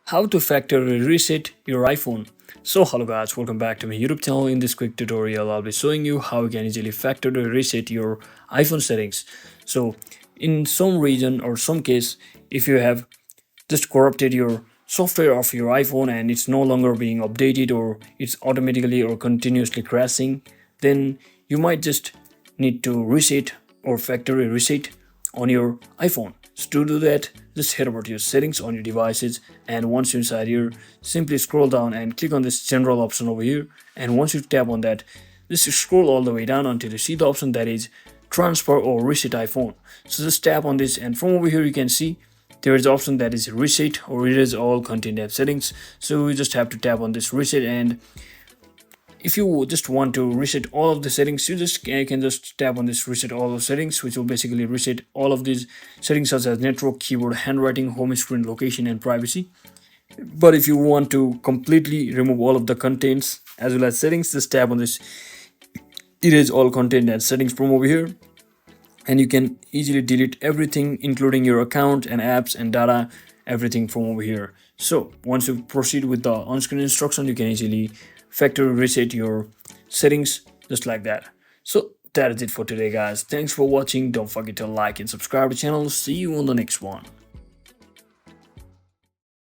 How to factory reset your iPhone. So hello guys, welcome back to my YouTube channel. In this quick tutorial I'll be showing you how you can easily factory reset your iPhone settings. So in some region or some case, if you have just corrupted your software of your iPhone and it's no longer being updated, or it's automatically or continuously crashing, then you might just need to reset or factory reset on your iPhone. So to do that, just head over to your settings on your devices, and once you're inside here, simply scroll down and click on this general option over here. And once you tap on that, just scroll all the way down until you see the option that is transfer or reset iPhone. So just tap on this, and from over here you can see there is the option that is reset or erase all content app settings. So you just have to tap on this reset, and if you just want to reset all of the settings, you can just tap on this reset all of settings, which will basically reset all of these settings such as network, keyboard, handwriting, home screen, location, and privacy. But if you want to completely remove all of the contents as well as settings, just tap on this erase all content and settings from over here, and you can easily delete everything including your account and apps and data, everything from over here. So once you proceed with the on-screen instruction, you can easily factory reset your settings just like that. So that is it for today guys. Thanks for watching. Don't forget to like and subscribe to the channel. See you on the next one.